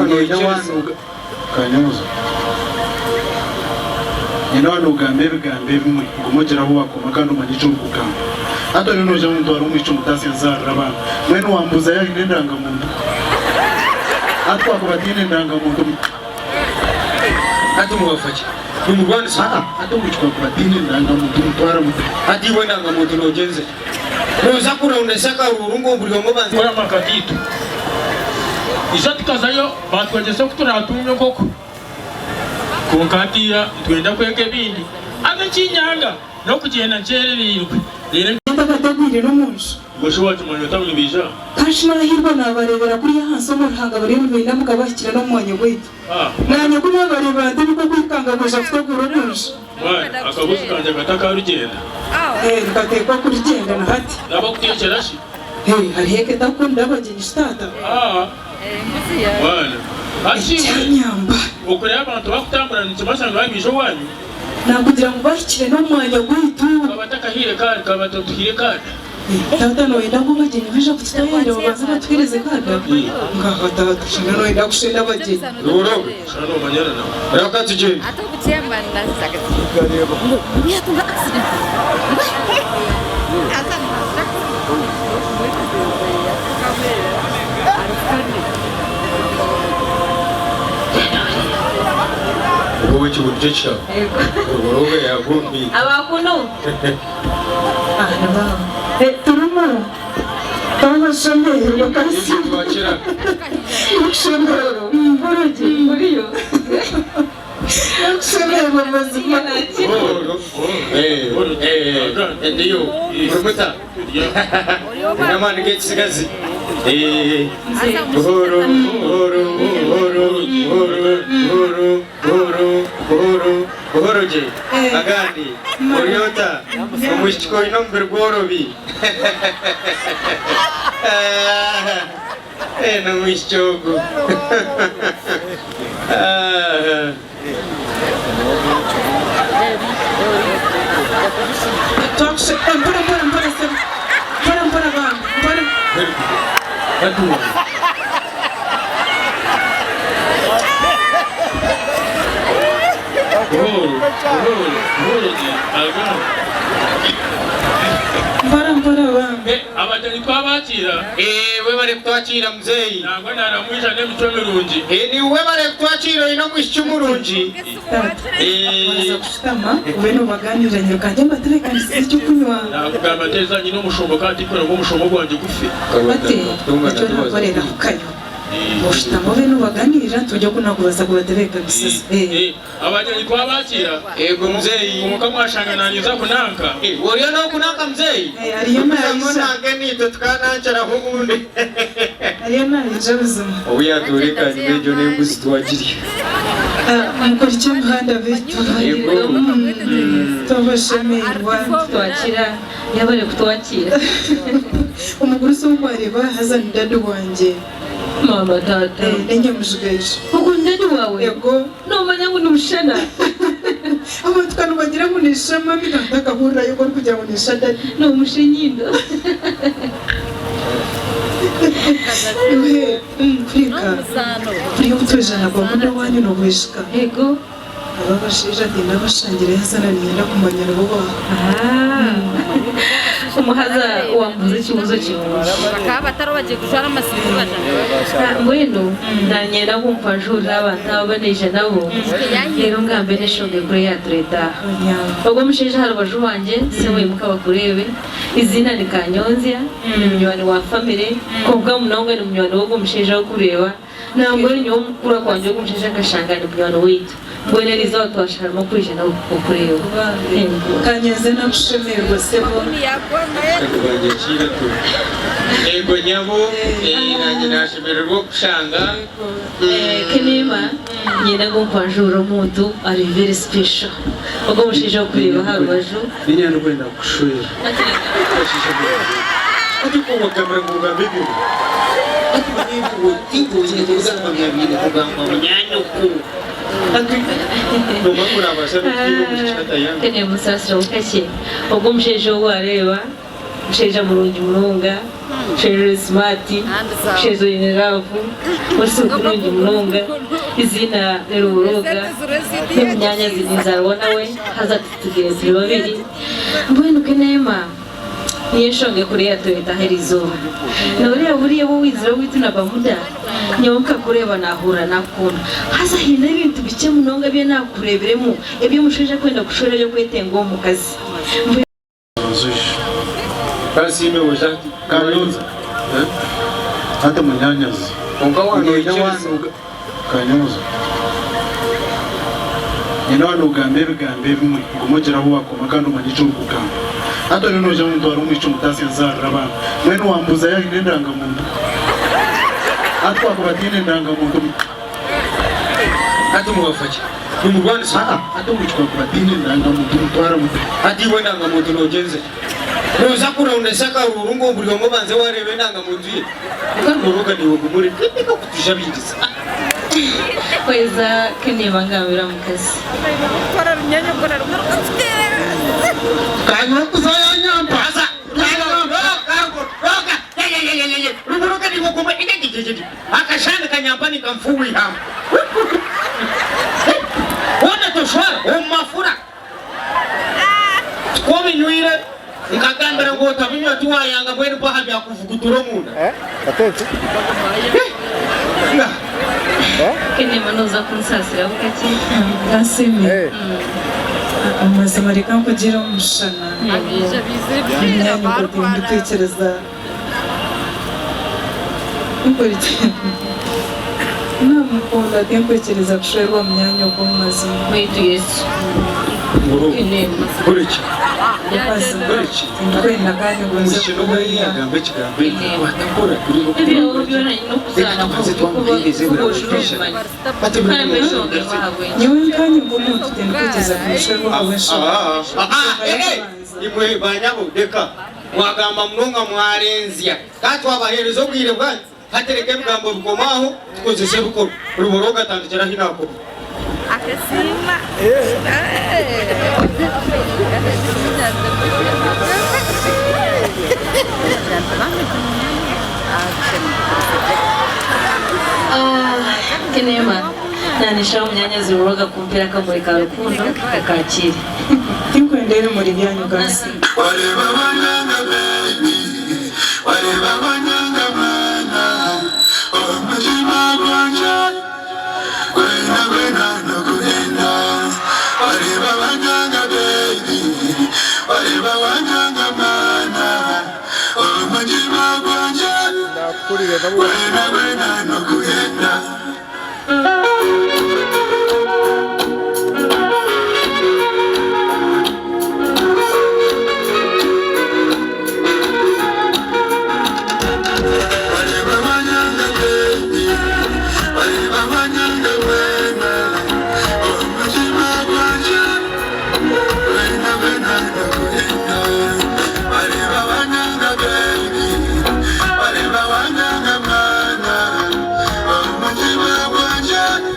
no yawanuga kanyozo ino wanugambe bigambe bimwe ngumogera ho wakoma kandi umanyico kugamba ato nino je muntu wari umwico mutasi yazara abantu mwene wambuza yahinde ndanga muntu atwa kubatine ndanga muntu ati muwafaki umurwani sa ato muchwa kubatine ndanga muntu mutwara muntu ati we ndanga muntu nogenze noza kura unesaka urungo buryo banzi kora makatitu izati kazayo batwageze kuturatumye koko kunkatira twenda kweke bindi agakinyanga no kugenda ncererirwe rero ndakatagwire no munsi gosho wacu mwanyo tamwibija kashima hirwa nabarebera kuri hanso mu ruhanga bari mu binda mugabakira no mwanya gwitu nanye kuma barebera ndiko kwikanga gosha kutegura munsi akabuzi kanje gataka rugenda ngatekwa kurigenda na hati nabo kutekera shi hari heke takunda abageni stata bwana Achanyamba ukureba abantu bakutambura ntimasanga babisho wanyu nakugira ngo bakire no mwanya gwitu abataka hire kandi kabatoto hire kandi tata no enda ngo bageni bisha kutayera baza batwireze kandi ngahata tushina no enda kushenda bageni Ruboroga shano manyana na yakati je atakuchemba ndasaka kareba niya tunga accident wowe kiburyo cya Ruboroga yagumbi abakuno naba turuma tabashame bakasi twakira shambaro mboroje muriyo shambaro mamazima ndiyo muruta namani gechikazi buhoro buhoro buhoro buhoro buhoro buhoro buhoro je agandi oriota umushiko inombere gorobi no mishchogo Toxe, abatani twabakira we bare twakira mzeyi nangwa naramwisha n'emico mirungi ni we bare twakira ino mwisho murungi baza kushitama ubeno baganira nyokanje matereka n'icyo kunywa nakugamba teza nyino mushombo kandi kora ngo mushombo gwanje gufi ate icyo nakorera kukayo Boshitamo beno baganira tujya kunakubaza kubatereka bisasa abajani twabakira ego mzeyi umukamwashangananiza kunanka woriyo no kunanka mzeyi ariyo nange nito twanancara hubundi ariyo naje buzima obuyatureka nibejo nembuzi twagiriye mukora icyo muhanda bitu tubashemerwa twakira yabare kutwakira umuguru so kwareba hazana dadu wanje mama tata nenye mujugaje uko ndani wawe yego no manyangu numushana abantu kanu bagira ngo nishama bikataka hura yuko kujya ngo nishada no mushinyindo Frika kuri utujana kwa muda wanyu no wishika ego ababashije dina bashangira yazana nyenda kumanyana boba umuhaza wambuze ikibuzo kimwe bakaba batarabagiye gushara amasiri bajana mweno nanyenda kumva jura abantu baneje nabo rero ngambe neshonge kuri ya treta ubwo mushije hari baju banje se we mukabakurebe izina ni Kanyonzia ni mnywani wa family kubwa munonga ni mnywani wo mushije wo kureba ntabwo ni nyo mukura kwanje ko mushije kashangana mnywani witu mbone rizo twashara mu kwijana ukureba Kanyeze na kushemerwa sebo ego nyabo nanjye nashemererwa gushanga Kenema nyina gumva njuro muntu ari very special ubwo mushije kureba habaju ninyana kwenda kushwera ati ko kamera nguga bibi ati nibu tipo nyiza kwamyabiri kugamba munyanyuku ati no mamura basaba kiyo mushata yangu Kenema sasa ukashye ubwo mushije wareba Msheja mulungi mulunga, msheja smati, msheja ineravu, wasi mulungi mulunga, izina Ruboroga, n'imyanya zinizarabona we, haza tutugire turi babiri. Mbwenu Kenema, niyo shonge kuri yatoyeta herizo. Nuriya buriye bo wizira wituna Bamuda, nyonka kureba nahura nakona. Haza hina ibintu bice munonga bye nakureberemo, ebyo musheja kwenda kushora yo kwetengo mu kazi. Kasi imeweza Kanyuza. Hata munyanyazi. Kanyuza. Nyina ugambe bigambe bimwe kumugera ho wakoma kandi umanyice ukugamba. Hata nino je muntu wari umwica umutasi yazarra bana. Mwene wambuza yaje ndanga muntu. Atwa kubatine ndanga muntu. hati muwafaki numurwana saa hati umwichwa kubatine ndanga muntu mutwara muntu hati we ndanga muntu nogenze noza kuraundesaka urungo buri ngo banze warebe ndanga muntu ye ukaruroga niwe kumuri ndiko kutushabiriza kweza Kenema ngabira mukazi Kora runyanya kora kanyo kuzayanyambaza Ruboroga ni ngoma ingegegege akashanda kanyambani kamfuwi hama Wana toshwara umafura Komi nyuire ikagambira ngo tabinywa tuwayanga mwene paha bya kuvuguturo munda Atete Kenema noza kunsasira bukaki Gasime amazima reka kugira umushana Abije bizibye imyanya ngo nditekereza namukunda ntekereza gushorerwa mu myanya yo mu mazima mwitu Yesu Kenema Kuriki Kuriki ndwenda kandi ngo nze umukino we yagambe kigambe watakora kuri bo ibyo byona no kuzana nyewe kandi ngo umuntu tutekereza gushorerwa mu benshi imwe banyabo deka mwagamba mnonga mwarenzya katwabaherezo bwire bwanyu hatereke bigambo bikomaho tukozese bukoro Ruboroga tandikira hinako akasima Kenema nanisha umnyanya Ruboroga kumpira kamuri ka rukundo kakakire tinkwendere muri byanyu gasi Wareba banyanga baby Wareba banyanga mana Omujima gwanja Kwena kwena no kuhenda Wareba banyanga baby Wareba banyanga mana Omujima gwanja Kwena kwena no kuhenda Yeah.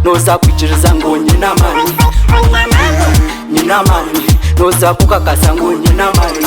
noza kuchiriza ngo nyina mani noza kukakasa ngo nyina mani